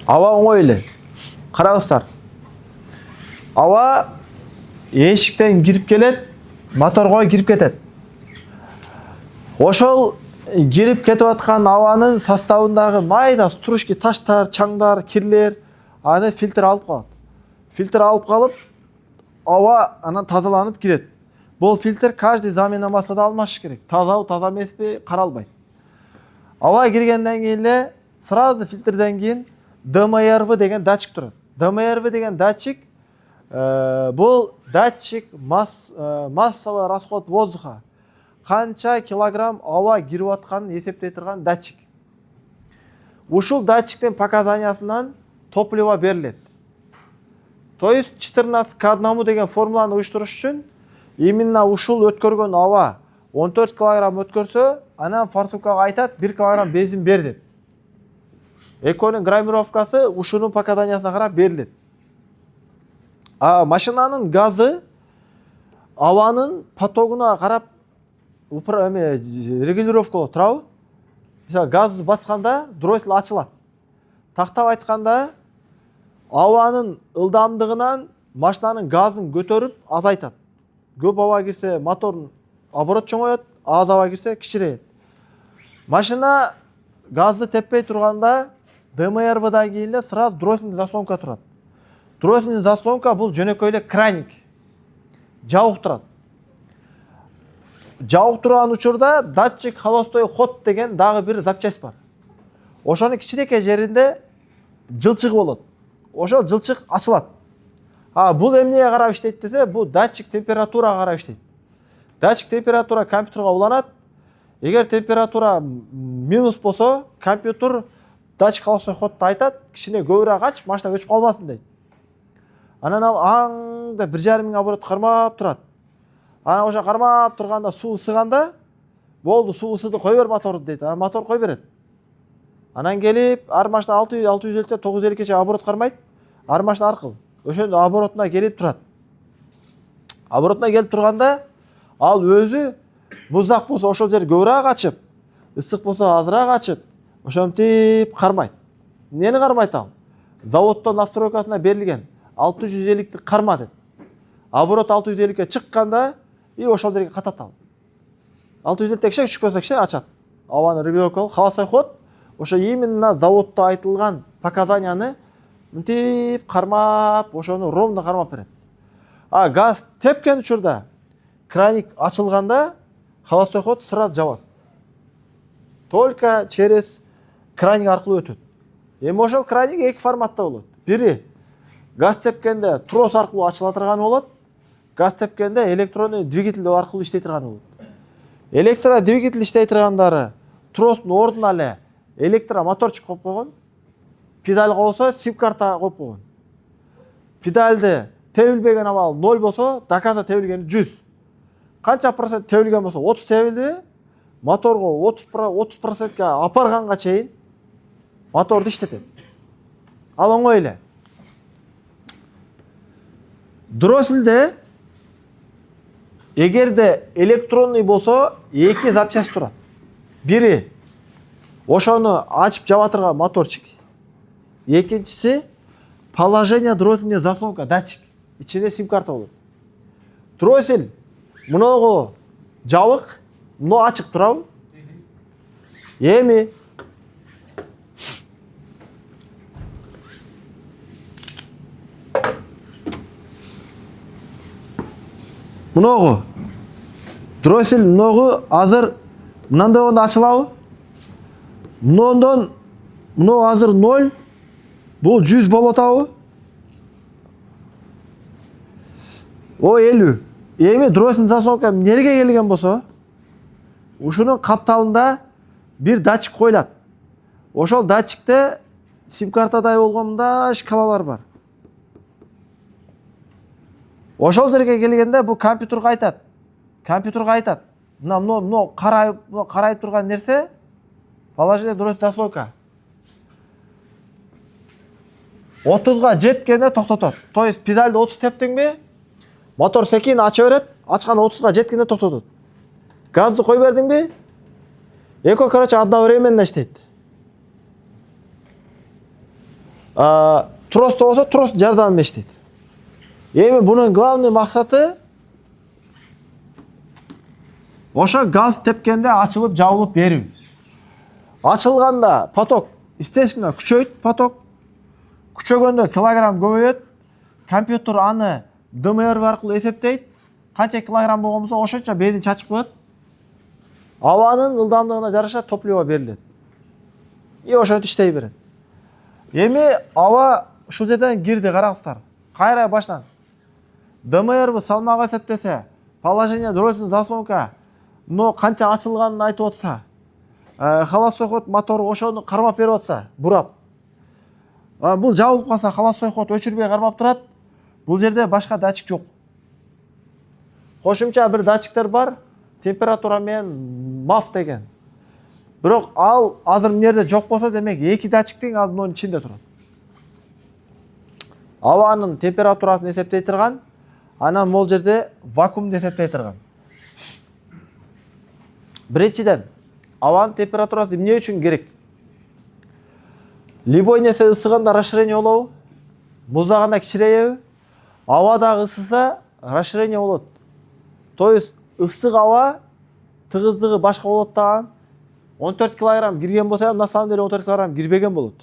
Аба оңой эле. Караңыздар. Аба эшиктен кирип келет, моторго кирип кетет. Ошол кирип кетип аткан абанын составындагы майда стружки, таштар, чаңдар, кирлер аны фильтр алып калат. Фильтр алып калып, аба анан тазаланып кирет. Бул фильтр каждый замена маслада алмашыш керек. Тазабы, таза эмеспи каралбайт. Аба киргенден кийин эле сразу фильтрден кийин ДМРВ деген датчик турат. ДМРВ деген датчик бул датчик массовый расход воздуха. Канча килограмм аба кирип атканын эсептей турган датчик. Ушул датчиктин показаниясынан топливо берилет. То есть 14к1 деген формуланы уюштуруш үчүн именно ушул өткөргөн аба 14 килограмм өткөрсө, анан форсункага айтат 1 килограмм бензин бер деп. Экөөнүн граммировкасы ушунун показаниясына карап берилет. Машинанын газы абанын потогуна карап регулировкалоо турабы? Мисалы, газ басканда дроссель ачылат. Тактап айтканда, абанын ылдамдыгынан машинанын газын көтөрүп азайтат. Көп аба кирсе мотордун оборот чоңоет, аз аба кирсе кичирейет. Машина газды теппей турганда ДМРВдан кийин эле сразу дроссельный заслонка турат. Дроссельный заслонка бул жөнөкөй эле краник. Жабык турат. Жабык турган учурда датчик холостой ход деген дагы бир запчасть бар. Ошонун кичинекей жеринде жылчыгы болот. Ошол жылчык ачылат. Бул эмнеге карап иштейт десе, бул датчик температурага карап иштейт. Датчик температура компьютерге уланат. Эгер температура минус болсо, компьютер датчик холостой ходду айтат, кичине көбүрөөк ач, машина өчүп калбасын дейт. Анан ал аңда 1,5 миң оборот кармап турат. Анан ошо кармап турганда суу ысыганда, болду, суу ысыды, кой бер моторду дейт. Анан мотор кой берет. Анан келип, ар машина 600-650 950 чейин оборот кармайт. Ар машина аркылуу. Ошондо оборотуна келип турат. Оборотуна келип турганда, ал өзү музак болсо ошол жер көбүрөөк ачып, ысык болсо азыраак ачып, ошентип кармайт. Эмнени кармайт ал? Заводдон настройкасына берилген 650-ди карма деп. Оборот 650-ге чыкканда, ошол жерге катат ал. 650 киши түшүп калса киши ачат. Абаны регулировкалоо, холостой ход, ошо именно заводдо айтылган показанияны мынтип кармап, ошону ровно кармап берет. Газ тепкен учурда краник ачылганда, холостой ход сразу жабат. Только через краник аркылуу өтөт. Эми ошол краник эки форматта болот. Бири газ тепкенде трос аркылуу ачыла турган болот. Газ тепкенде электронный двигатель аркылуу иштей турган болот. Электродвигатель иштей тургандары тростун ордуна эле электромоторчук коюп койгон. Педаль болсо сим-карта коюп койгон. Педальды тебилбеген абал 0 болсо, доказа тебилгени 100. Канча процент тебилген болсо 30 тебилди, моторго 30%га апарганга чейин моторду иштетет. Ал оңой эле. Дросселде эгерде электронный болсо, эки запчасть турат. Бири ошону ачып жаба турган моторчик. Экинчиси положение дросельный заслонка, датчик. Ичинде сим-карта болот. Дроссель мыногу жабык, мына ачык турабы? Эми мыногу дроссель мыногу азыр мынандай болгондо ачылабы? Мындан мынау азыр 0, бул 100 болот абы? О 50. Эми дроссель заслонка эмнеге келген болсо, ушунун капталында бир датчик коюлат. Ошол датчикте сим-картадай болгондо шкалалар бар. Ошол жерге келгенде бул компьютерге айтат. Компьютерге айтат. Мына карайып турган нерсе положение дроссель заслонка. 30га жеткенде токтотот. То есть педальды 30 тептиңби? Мотор секин ача берет, ачкан 30га жеткенде токтотот. Газды кой бердиңби? Короче, одновременно иштейт. Тросто болсо трос жардамы иштейт. Эми бунун главный максаты ошо газ тепкенде ачылып жабылып берүү. Ачылганда поток естественно күчөйт, поток күчөгөндө килограмм көбөйөт. Компьютер аны ДМР аркылуу эсептейт. Канча килограмм болгон болсо ошончо бензин чачып коет. Абанын ылдамдыгына жараша топливо берилет. И ошентип иштей берет. Эми аба ушул жерден кирди, караңыздар. Кайра баштан. ДМР салмагы эсептесе, положение дросельный заслонка, но канча ачылганын айтып атса, холостой ход мотору ошону кармап берип атса, бурап. Бул жабылып калса, холостой ход өчүрбөй кармап турат. Бул жерде башка датчик жок. Кошумча бир датчиктер бар, температура менен MAF деген. Бирок ал азыр мына жерде жок болсо, демек эки датчиктин алдынын ичинде турат. Абанын температурасын эсептей турган, анан бул жерде вакуумду эсептей турган. Биринчиден, абанын температурасы эмне үчүн керек? Любой нерсе ысыганда расширение болобу? Муздаганда кичирейеби? Абадагы ысыса расширение болот. То есть ысык аба тыгыздыгы башка болот даган. 14 килограмм кирген болса, на самом деле 14 килограмм кирбеген болот.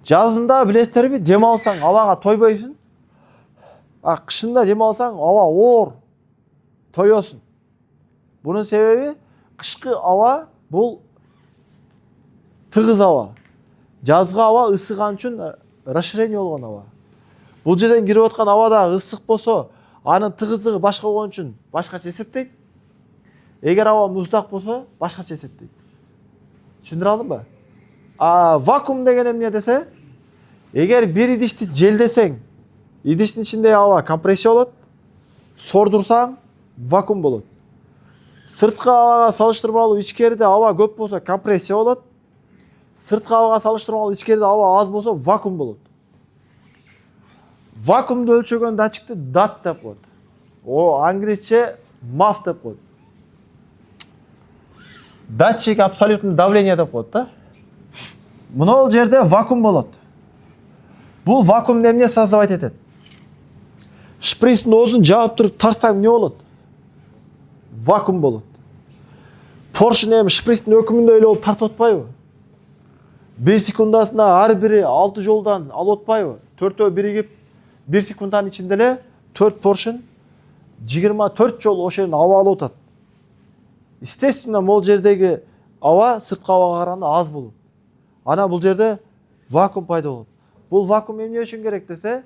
Жазында билесиздерби, дем алсаң абага тойбойсуң. Кышында дем алсаң аба оор тоёсуң. Бунун себеби кышкы аба бул тыгыз аба. Жазгы аба ысыган үчүн расширение болгон аба. Бул жерден кирип аткан абада ысык болсо, анын тыгыздыгы башка болгон үчүн башкача эсептейт. Эгер аба муздак болсо, башкача эсептейт. Түшүндүрө алдымбы? Вакуум деген эмне десе, эгер бир идишти желдесең, идиштин ичинде аба компрессия болот. Сордурсаң, вакуум болот. Сырткы абага салыштырмалуу ичкериде аба көп болсо, компрессия болот. Сырткы абага салыштырмалуу ичкериде аба аз болсо, вакуум болот. Вакуумду өлчөгөн датчикти DAT деп коет. Англисче MAF деп коет. Датчик абсолютный давление деп коет да. Мына жерде вакуум болот. Бул вакуум эмне создавать этет? Шприцтин оозун жаап туруп тартсаң эмне болот? Вакуум болот. Поршень эми шприцтин өкүмүндөй эле болуп тартып атпайбы? 1 секундасына ар бири 6 жолдан алып атпайбы? Төртөө биригип 1 секундтан ичинде эле 4 поршень 24 жол ошол жерден аба алып атат. Естественно, бул жердеги аба сырткы абага караганда аз болот. Ана бул жерде вакуум пайда болот. Бул вакуум эмне үчүн керек десе,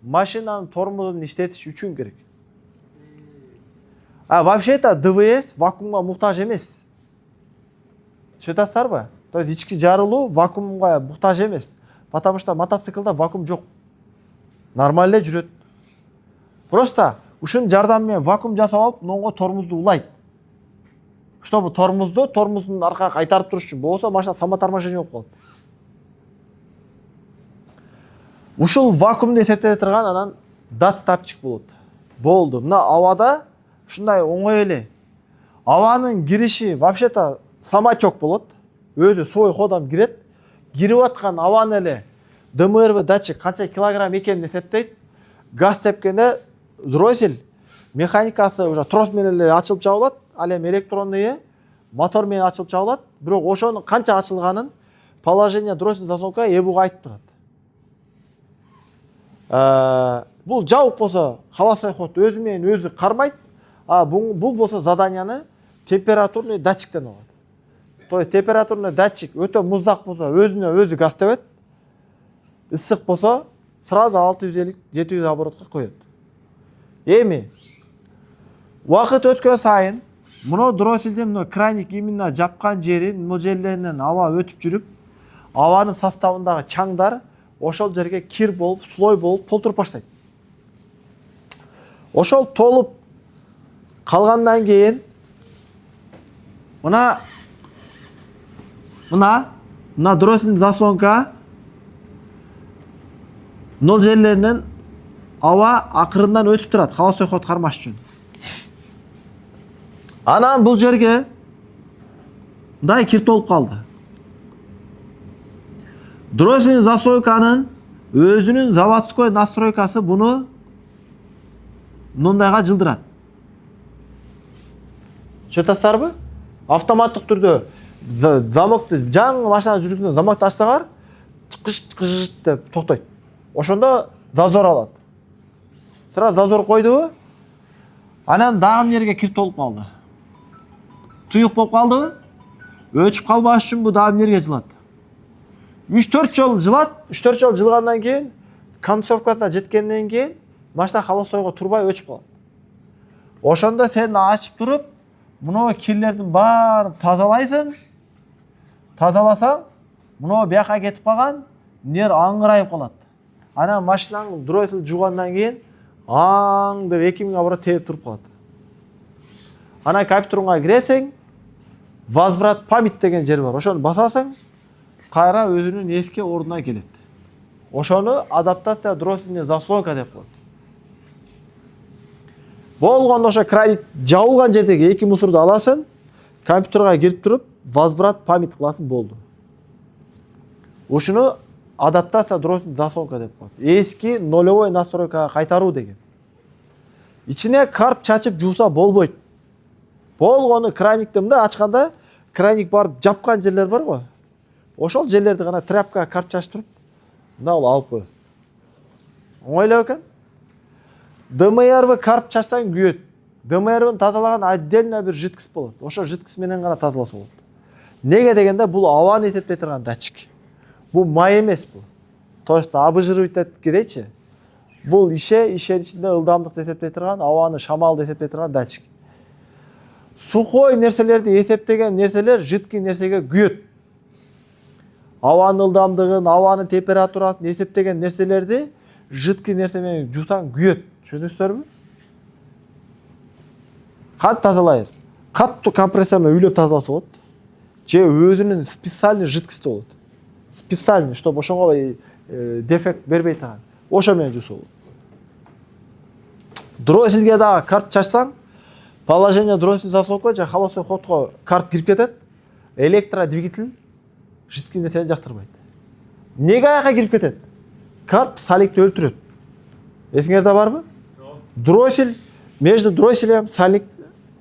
машинанын тормозун иштетиш үчүн керек. Вообще-то ДВС вакуумга муктаж эмес. Түшүнүп атасыздарбы? То есть ички жарылуу вакуумга муктаж эмес. Потому что мотоциклда вакуум жок. Нормально жүрөт. Просто ушунун жардамы менен вакуум жасап алып, моңго тормозду улайт. Чтобы тормоздун аркага кайтарып туруш үчүн, болсо машина самоторможение болуп калат. Ушул вакуумду эсептей турган анан DAT датчик болот. Болду. Мына абада ушундай оңой эле. Абанын кириши вообще-то самотек болот. Өзү свой ходом кирет. Кирип аткан абаны эле ДМР датчик канча килограмм экенин эсептейт. Газ тепкенде дроссель механикасы уже трос менен эле ачылып жабылат. Ал эми электронный мотор менен ачылып жабылат. Бирок ошонун канча ачылганын положение дроссель заслонка эбуга айтып турат. Бул жабык болсо холостой ход өзү менен өзү кармайт. Бул болсо заданияны температурный датчиктен алат. То есть температурный датчик өтө муздак болсо өзүнө өзү газ тебет. Ысык болсо сразу 650-700 оборотко коет. Эми убакыт өткөн сайын мына дросселдин мына краник именно жапкан жери, мына жерлеринен аба өтүп жүрүп, абанын составындагы чаңдар ошол жерге кир болуп, слой болуп толтуруп баштайт. Ошол толуп калгандан кийин мына дроссель заслонка нол жерлеринен аба акырындан өтүп турат, холостой ход кармаш үчүн. Анан бул жерге мындай кир толуп калды. Дросельный застройканын өзүнүн заводской настройкасы буну мындайга жылдырат. Чөтасыздарбы? Автоматтык түрдө замокты жаңы машина жүргүзгөндө замокты ачсаңар, чыкыш деп токтойт. Ошондо зазор алат. Сразу зазор койдубу? Анан дагы жерге кирип толуп калды. Туюк болуп калдыбы? Өчүп калбаш үчүн бу дагы жерге жылат. 3-4 жол жылат. 3-4 жол жылгандан кийин концовкасына жеткенден кийин машина холостойго турбай өчүп калат. Ошондо сен ачып туруп, мына кирлердин баарын тазалайсың. Тазаласаң, мына бияка кетип калган нер аңгырайып калат. Анан машинаң дроссель жуугандан кийин аң деп 2000 оборот терип туруп калат. Анан капитурунга киресиң, возврат память деген жер бар. Ошону басасың, кайра өзүнүн эски ордуна келет. Ошону адаптация дроссельный заслонка деп коет. Болгондо ошо крайник жабылган жердеги эки мусорду аласың, компьютерге кирип туруп, возврат память кыласың, болду. Ушуну адаптация дроссельный заслонка деп коет. Эски нулевой настройкага кайтаруу деген. Ичине карп чачып жууса болбойт. Болгону крайникти мындай ачканда, крайник барып жапкан жерлер бар го. Ошол жерлерди гана тряпкага карп чачып туруп, мына алып коесуң. Оңойлоо экен. ДМР карп чачсаң күйөт. ДМР тазалаган отдельно бир жидкость болот. Ошо жидкость менен гана тазаласа болот. Неге дегенде бул абаны эсептей турган датчик. Бул май эмес бул. То есть обезжиривать дейчи. Бул ишенин ичинде ылдамдыкты эсептей турган, абаны, шамалды эсептей турган датчик. Сухой нерселерди эсептеген нерселер жидкий нерсеге күйөт. Абанын ылдамдыгын, абанын температурасын эсептеген нерселерди жидкий нерсе менен жуусаң күйөт. Түшүндүңүздөрбү? Кантип тазалайсыз? Каттуу компрессия менен үйлөп тазаласа болот. Же өзүнүн специальный жидкости болот. Специальный, чтобы ошого дефект бербей турган. Ошо менен жууса болот. Дроссельге дагы карп чачсаң, положение дроссельный заслонка же холостой ходко карп кирип кетет. Электродвигатель жидкий нерсени жактырбайт. Неге аяка кирип кетет? Карп саликти өлтүрөт. Эсиңерде барбы? Дроссель, между дросселем сальник,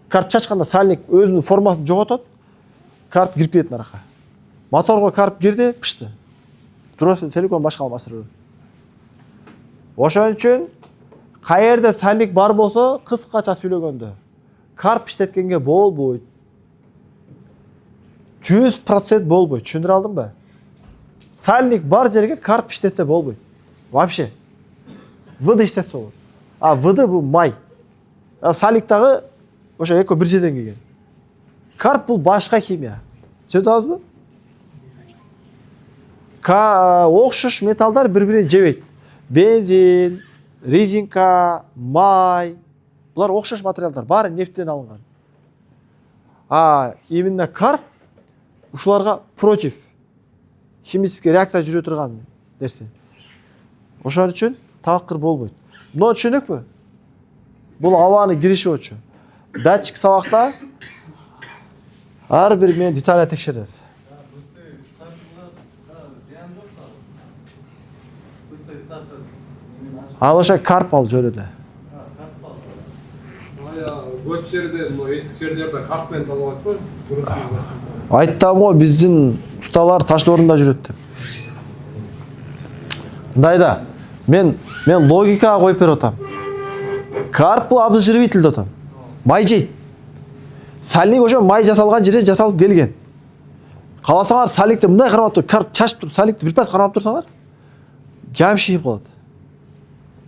карп чачканда сальник өзүнүн формасын жоготот. Карп кирип кетет наракка. Моторго карп кирди, пышты. Дроссель целиком башка алмаштырып. Ошон үчүн каерде сальник бар болсо, кыскача сүйлөгөндө, карп иштеткенге болбойт. 100% болбойт. Түшүндүрө алдымбы? Сальник бар жерге карп иштетсе болбойт. Вообще. ВД иштетсе болот. А ВД бул май. Сальник дагы ошо эко бир жерден келген. Карп бул башка химия. Түшүндү азбы? Окшош металлдар бири-бирин жебейт. Бензин, резинка, май. Булар окшош материалдар, баары нефттен алынган. Именно карп ушуларга против. Химический реакция жүрө турган нерсе. Ошон үчүн такыр болбойт. Муну түшүнөкпү? Бул абаны кириши болчу. Датчик сабакта ар бир мен деталь текшеребиз. Ал ошо карп ал жөн эле. Көч жерде, эски жерлерде карп менен тазалайт го. Айттым го, биздин усталар таш орунда жүрөт деп. Мындайда, мен логикага коюп берип атам. Карп бул обезжириватель деп атам. Май жейт. Сальник ошо май жасалган жерде жасалып келген. Каласаңар сальникти мындай кармап туруп, карп чачып туруп, сальникти бир пас кармап турсаңар, жам шийип калат.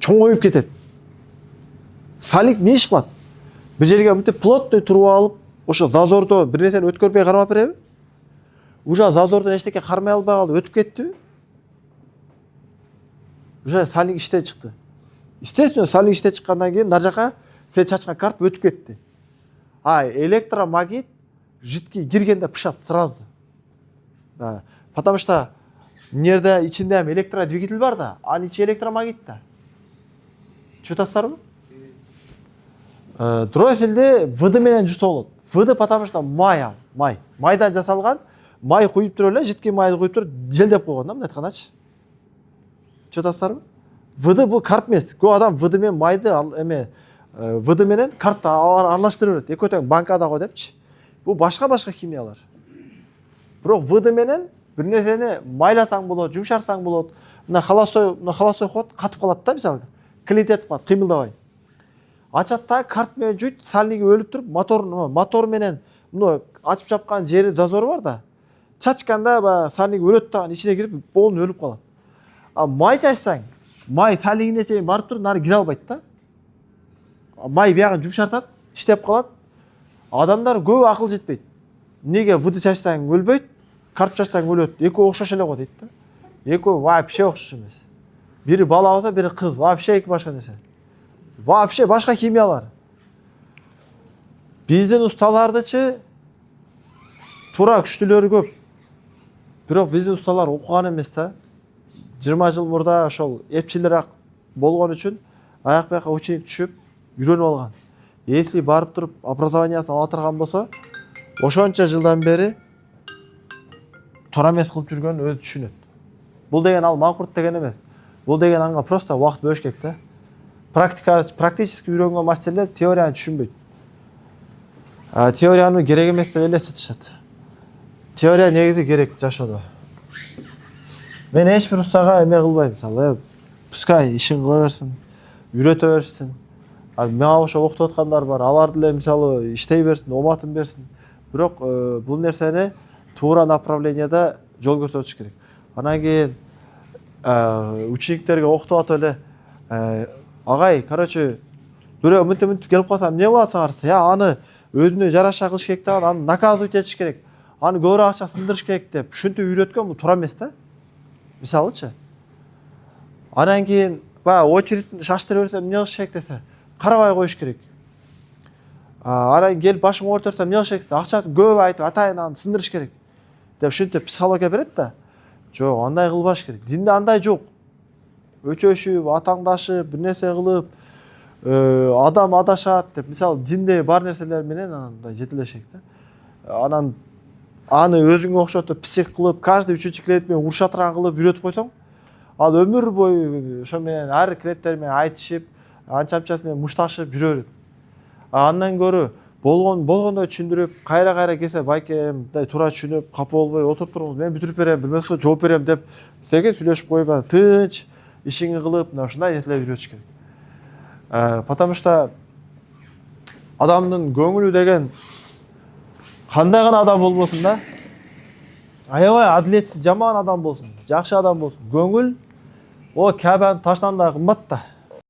Чоңоюп кетет. Сальник эмне иш кылат? Бир жерге мынтип плотный туруп алып, ошо зазордо бир нерсени өткөрбөй кармап береби? Уже зазордон эчтеке кармай албай калды, өтүп кеттиби? Уже сальник иштен чыкты. Естественно, сальник иштен чыккандан кийин нар жака сен чачкан карп өтүп кетти. Электромагнит жидкий киргенде пышат сразу. Потому что нерде ичинде электродвигатель бар да, анын ичи электромагнит да. Чөтасыздарбы? Дросселди ВД менен жууса болот. ВД потому что май ал, май. Майдан жасалган, май құйып тұр эле, житкен майды құйып тұр, желдеп қойған да, мына айтқандачы. Чотасыздарбы? ВД бұл карт емес. Көп адам ВД мен майды ВД менен картты аралаштырып берет. Эки тең банкада го депчи. Бұл башка химиялар. Бирок ВД менен бир нерсени майласаң болот, жумшарсаң болот. Мына холостой ход катып калат да, мисалы. Клит этип калат, кыймылдабай. Ачатта карт менен жүйт, сальниги өлүп туруп, мотор менен мына ачып чапкан жери зазор бар да. Чачканда баягы сальниги өлөт дагы ичине кирип, болун өлүп калат. А май чачсаң, май сальнигине чейин барып туруп, нары кире албайт да. Май биягын жумшартат, иштеп калат. Адамдар көп акыл жетпейт. Неге ВД чачсаң өлбөйт, карт чачсаң өлөт? Экөө окшош эле го дейт да. Экөө вообще окшош эмес. Бири бала болсо, бири кыз, вообще эки башка нерсе. Вообще башка химиялар. Биздин усталардычы туура күчтүүлөрү көп. Бирок биздин усталар окуган эмес да. 20 жыл мурда ошол эпчилерак болгон үчүн аяк бияка ученик түшүп, үйрөнүп алган. Если барып туруп образованиясын ала турган болсо, ошончо жылдан бери туура эмес кылып жүргөнүн өзү түшүнөт. Бул деген ал маңкурт деген эмес. Бул деген анга просто убакыт бөлүш керек да. Практически үйрөнгөн мастерлер теорияны түшүнбөйт. Теорияны керек эмес деп элестетишет. Теория негизи керек жашоодо. Мен эч бир устага эме кылбайм, мисалы, пускай ишин кыла берсин, үйрөтө берсин. Мага ошо окутуп аткандар бар, алар деле мисалы иштей берсин, ооматын берсин. Бирок бул нерсени туура направленияда жол көрсөтүш керек. Анан кийин учениктерге окутуп атып эле, агай, короче, бирөө мынтип келип калса, эмне кыласыңар? Я аны өзүнө жараша кылыш керек да, аны наказывать этиш керек. Аны көбүрөөк акча сындырыш керек деп ушинтип үйрөткөн, бул туура эмес да. Мисалычы. Анан кийин баягы очередьти шаштыра берсем, эмне кылыш керек десе, карабай коюш керек. Анан келип башың ооруп турса, эмне кылыш керек десе, акчаны көп айтып, атайын аны сындырыш керек деп ушинтип психология берет да. Жок, андай кылбаш керек. Динде андай жок. Өчөшүп, атаңдашып, бир нерсе кылып, адам адашат деп, мисалы, динде бар нерселер менен андай жетелешек да. Анан аны өзүңө окшотуп псих кылып, каждый үчүнчү клиент менен уруша турган кылып үйрөтүп койсоң, ал өмүр бою ошо менен ар клиенттер менен айтышып, анча-мынчасы менен мушташып жүрө берет. Андан көрө болгондой түшүндүрүп, кайра келсе байкем, мындай туура түшүнүп, капа болбой отуруп туруңуз, мен бүтүрүп берем, билмесе жооп берем деп, сеге сүйлөшүп коюп, тынч ишиңи кылып, мына ушундай нерселерди үйрөтүш керек. Потому что адамдын көңүлү деген кандай гана адам болбосун да, аябай адилетсиз жаман адам болсун, жакшы адам болсун, көңүл о Кабанын ташынан да кымбат да.